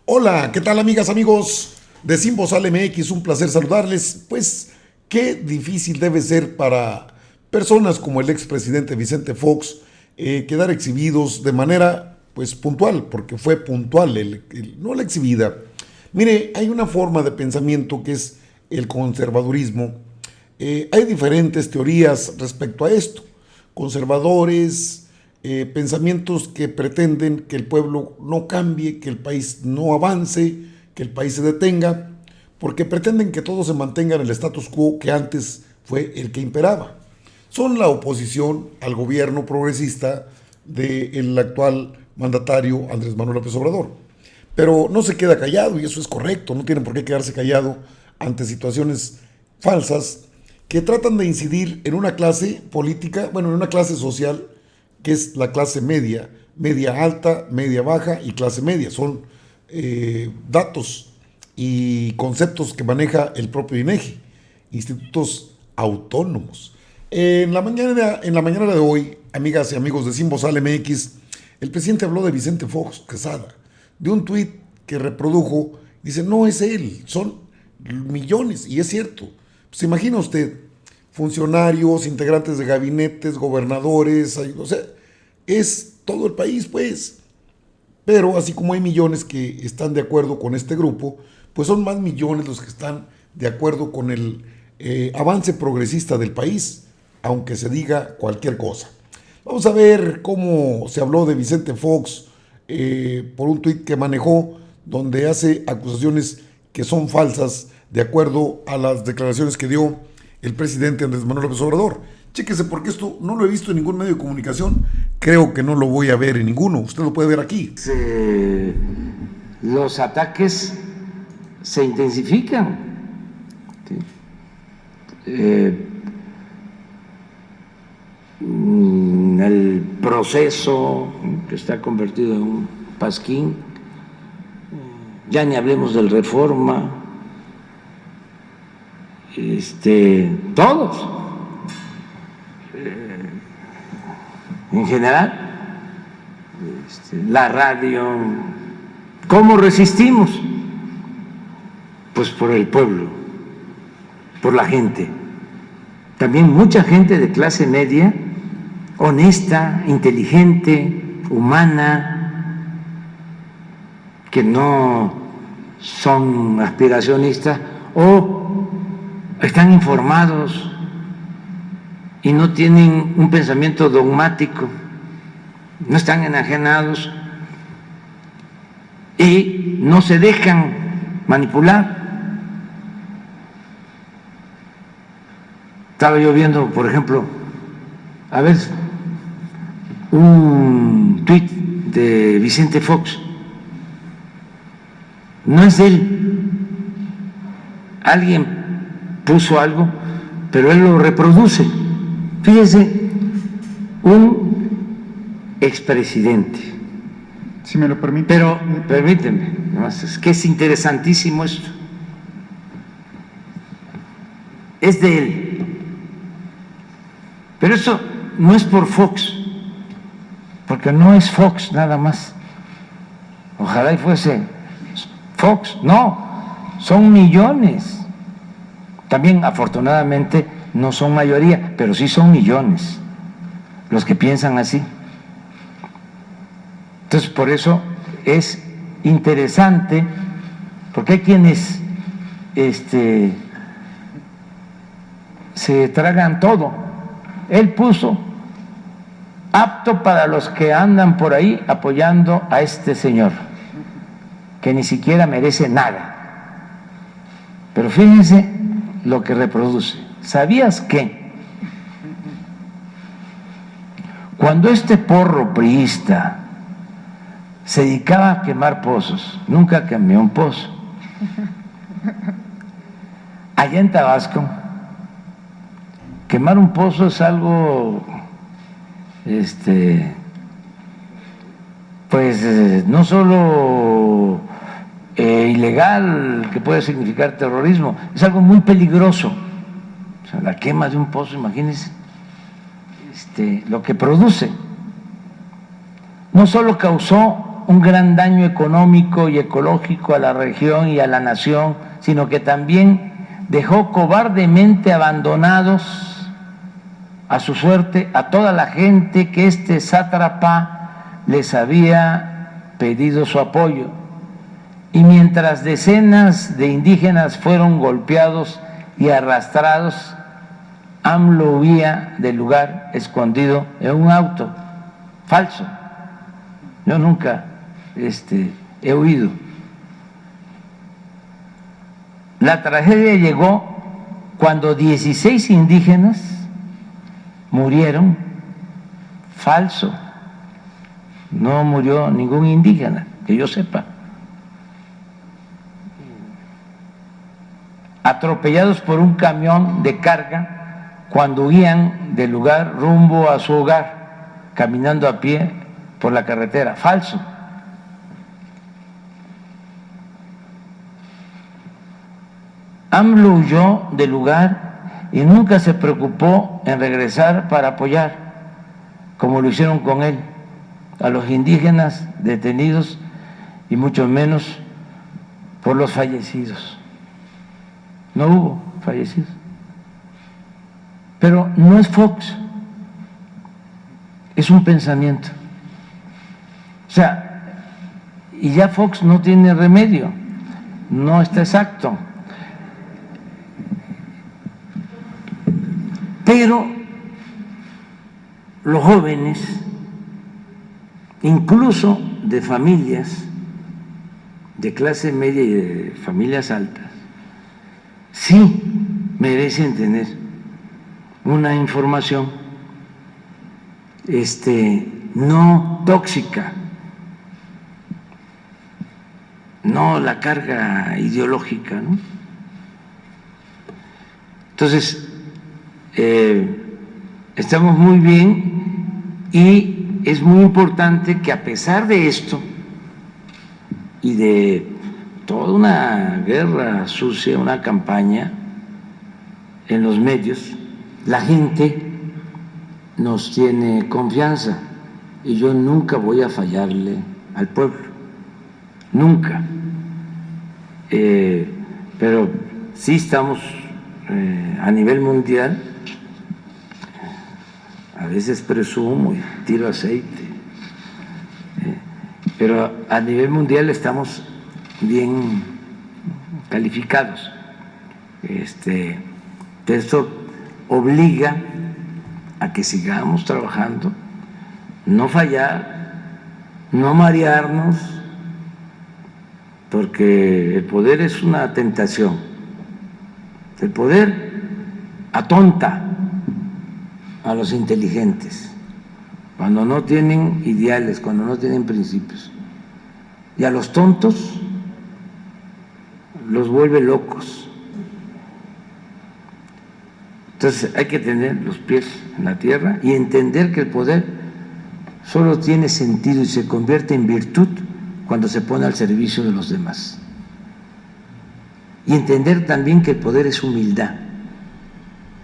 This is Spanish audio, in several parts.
Hola, ¿qué tal amigas, amigos de Sin Bozal MX? Un placer saludarles. Pues, qué difícil debe ser para personas como el expresidente Vicente Fox quedar exhibidos de manera, pues, puntual, porque fue puntual, no la exhibida. Mire, hay una forma de pensamiento que es el conservadurismo. Hay diferentes teorías respecto a esto. Conservadores, pensamientos que pretenden que el pueblo no cambie, que el país no avance, que el país se detenga, porque pretenden que todo se mantenga en el status quo que antes fue el que imperaba. Son la oposición al gobierno progresista del actual mandatario Andrés Manuel López Obrador. Pero no se queda callado, y eso es correcto, no tienen por qué quedarse callado ante situaciones falsas que tratan de incidir en una clase política, bueno, en una clase social que es la clase media, media alta, media baja y clase media. Son datos y conceptos que maneja el propio INEGI, institutos autónomos. En la mañana de hoy, amigas y amigos de Sin Bozal MX, el presidente habló de Vicente Fox Quesada, de un tuit que reprodujo. Dice, no es él, son millones, y es cierto. Se imagina usted, funcionarios, integrantes de gabinetes, gobernadores, o sea, es todo el país, pues. Pero así como hay millones que están de acuerdo con este grupo, pues son más millones los que están de acuerdo con el avance progresista del país, aunque se diga cualquier cosa. Vamos a ver cómo se habló de Vicente Fox por un tuit que manejó, donde hace acusaciones que son falsas de acuerdo a las declaraciones que dio el presidente Andrés Manuel López Obrador. Chéquese, porque esto no lo he visto en ningún medio de comunicación. Creo que no lo voy a ver en ninguno. Usted lo puede ver aquí. Los ataques se intensifican. ¿Sí? El proceso que está convertido en un pasquín, ya ni hablemos del Reforma, todos, en general, la radio. ¿Cómo resistimos? Pues por el pueblo, por la gente. También mucha gente de clase media, honesta, inteligente, humana, que no son aspiracionistas o están informados y no tienen un pensamiento dogmático, no están enajenados y no se dejan manipular. Estaba yo viendo, por ejemplo, a ver, un tuit de Vicente Fox. No es de él. Alguien puso algo, pero él lo reproduce. Fíjese, un expresidente. Si me lo permite. Pero, permíteme, es que es interesantísimo esto. Es de él. Pero eso no es por Fox, porque no es Fox nada más. Ojalá y fuese Fox, no, son millones. También, afortunadamente, no son mayoría, pero sí son millones los que piensan así. Entonces, por eso es interesante, porque hay quienes se tragan todo. Él puso apto para los que andan por ahí apoyando a este señor, que ni siquiera merece nada. Pero fíjense lo que reproduce. ¿Sabías que cuando este porro priista se dedicaba a quemar pozos, nunca quemó un pozo? Allá en Tabasco, quemar un pozo es algo, pues no solo ilegal, que puede significar terrorismo, es algo muy peligroso. O sea, la quema de un pozo, imagínense, lo que produce. No solo causó un gran daño económico y ecológico a la región y a la nación, sino que también dejó cobardemente abandonados a su suerte a toda la gente que este sátrapa les había pedido su apoyo. Y mientras decenas de indígenas fueron golpeados y arrastrados, AMLO huía del lugar escondido en un auto falso. Yo nunca he huido. La tragedia llegó cuando 16 indígenas murieron falso. No murió ningún indígena, que yo sepa. Atropellados por un camión de carga cuando huían del lugar rumbo a su hogar, caminando a pie por la carretera. Falso. AMLO huyó del lugar y nunca se preocupó en regresar para apoyar, como lo hicieron con él, a los indígenas detenidos y mucho menos por los fallecidos. No hubo fallecidos. Pero no es Fox, es un pensamiento. O sea, y ya Fox no tiene remedio, no está exacto. Pero los jóvenes, incluso de familias de clase media y de familias altas, sí merecen tener una información no tóxica, no la carga ideológica, ¿no? Entonces, estamos muy bien y es muy importante que a pesar de esto y de toda una guerra sucia, una campaña en los medios, la gente nos tiene confianza y yo nunca voy a fallarle al pueblo, nunca. Pero sí estamos a nivel mundial, a veces presumo y tiro aceite, pero a nivel mundial estamos bien calificados. Esto obliga a que sigamos trabajando, no fallar, no marearnos, porque el poder es una tentación. El poder atonta a los inteligentes cuando no tienen ideales, cuando no tienen principios, y a los tontos los vuelve locos. Entonces hay que tener los pies en la tierra y entender que el poder solo tiene sentido y se convierte en virtud cuando se pone al servicio de los demás. Y entender también que el poder es humildad,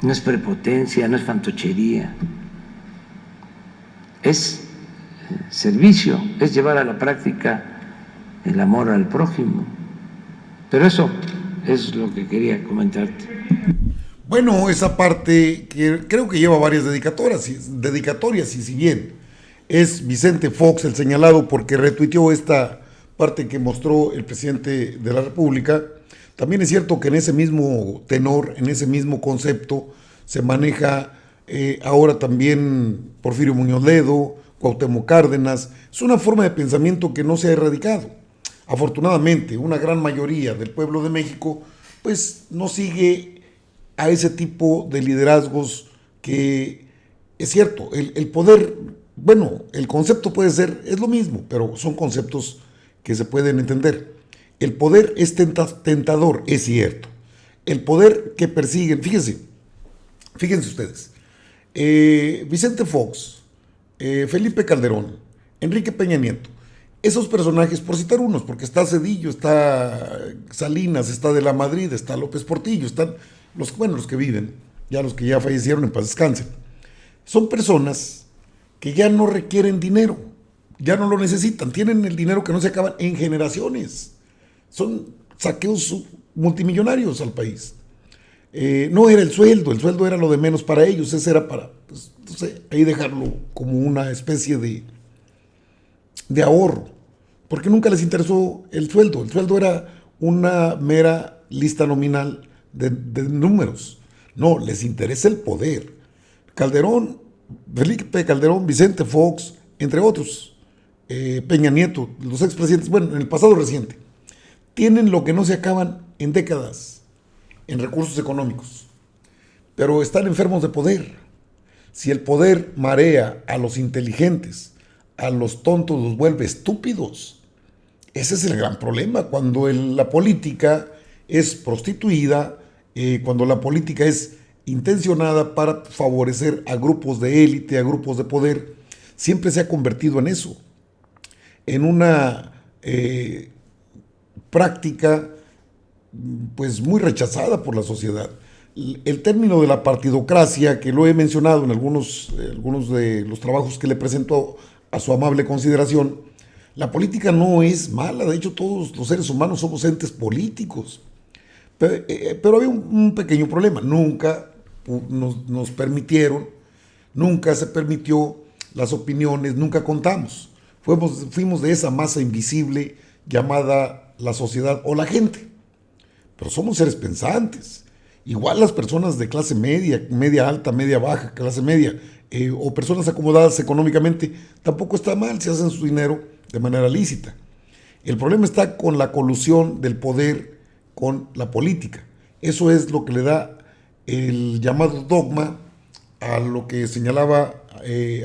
no es prepotencia, no es fantochería, es servicio, es llevar a la práctica el amor al prójimo. Pero eso es lo que quería comentarte. Bueno, esa parte que creo que lleva varias dedicatorias, y si bien es Vicente Fox el señalado porque retuiteó esta parte que mostró el presidente de la República, también es cierto que en ese mismo tenor, en ese mismo concepto, se maneja ahora también Porfirio Muñoz Ledo, Cuauhtémoc Cárdenas. Es una forma de pensamiento que no se ha erradicado. Afortunadamente, una gran mayoría del pueblo de México pues no sigue a ese tipo de liderazgos que, es cierto, el poder, bueno, el concepto puede ser, es lo mismo, pero son conceptos que se pueden entender. El poder es tentador, es cierto. El poder que persiguen, fíjense ustedes, Vicente Fox, Felipe Calderón, Enrique Peña Nieto, esos personajes, por citar unos, porque está Zedillo, está Salinas, está de la Madrid, está López Portillo, están los que viven, ya los que ya fallecieron, en paz descansen. Son personas que ya no requieren dinero, ya no lo necesitan, tienen el dinero que no se acaban en generaciones. Son saqueos multimillonarios al país. No era el sueldo era lo de menos para ellos, ese era para, pues, no sé, ahí dejarlo como una especie de ahorro, porque nunca les interesó el sueldo era una mera lista nominal de números, no, les interesa el poder. Calderón, Felipe Calderón, Vicente Fox, entre otros, Peña Nieto, los expresidentes, bueno, en el pasado reciente, tienen lo que no se acaban en décadas, en recursos económicos, pero están enfermos de poder. Si el poder marea a los inteligentes, a los tontos los vuelve estúpidos. Ese es el gran problema, cuando la política es prostituida, cuando la política es intencionada para favorecer a grupos de élite, a grupos de poder, siempre se ha convertido en eso, en una práctica pues muy rechazada por la sociedad. El término de la partidocracia, que lo he mencionado en algunos de los trabajos que le presento a su amable consideración, la política no es mala, de hecho todos los seres humanos somos entes políticos, pero había un pequeño problema, nunca nos permitieron, nunca se permitió las opiniones, nunca contamos, fuimos de esa masa invisible llamada la sociedad o la gente. Pero somos seres pensantes. Igual las personas de clase media, media alta, media baja, clase media, o personas acomodadas económicamente, tampoco está mal si hacen su dinero de manera lícita. El problema está con la colusión del poder con la política. Eso es lo que le da el llamado dogma a lo que señalaba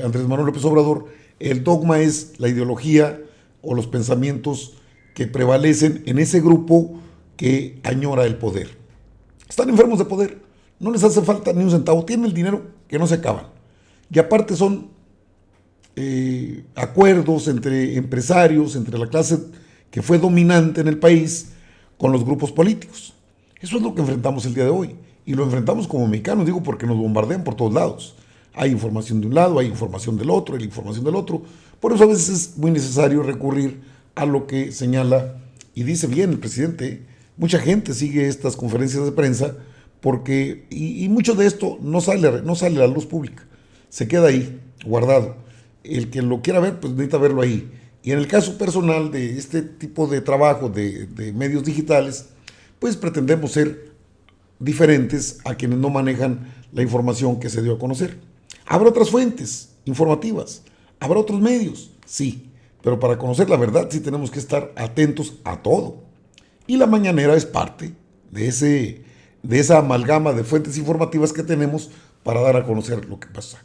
Andrés Manuel López Obrador. El dogma es la ideología o los pensamientos que prevalecen en ese grupo que añora el poder. Están enfermos de poder, no les hace falta ni un centavo, tienen el dinero que no se acaban. Y aparte son acuerdos entre empresarios, entre la clase que fue dominante en el país, con los grupos políticos. Eso es lo que enfrentamos el día de hoy. Y lo enfrentamos como mexicanos, digo, porque nos bombardean por todos lados. Hay información de un lado, hay información del otro, hay información del otro. Por eso a veces es muy necesario recurrir a lo que señala y dice bien el presidente. Mucha gente sigue estas conferencias de prensa porque, y mucho de esto no sale a la luz pública, se queda ahí, guardado. El que lo quiera ver, pues necesita verlo ahí. Y en el caso personal de este tipo de trabajo de medios digitales, pues pretendemos ser diferentes a quienes no manejan la información que se dio a conocer. Habrá otras fuentes informativas, habrá otros medios, sí, pero para conocer la verdad sí tenemos que estar atentos a todo. Y la mañanera es parte de esa amalgama de fuentes informativas que tenemos para dar a conocer lo que pasa.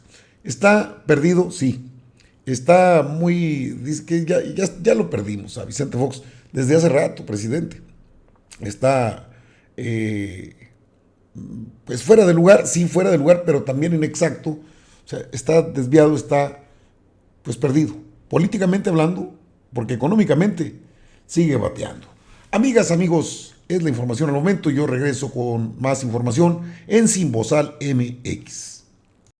¿Está perdido? Sí. Está dice que ya lo perdimos a Vicente Fox desde hace rato, presidente. Está pues fuera de lugar, sí, fuera de lugar, pero también inexacto. O sea, está desviado, está pues perdido. Políticamente hablando, porque económicamente sigue bateando. Amigas, amigos, es la información al momento. Yo regreso con más información en Sin Bozal MX.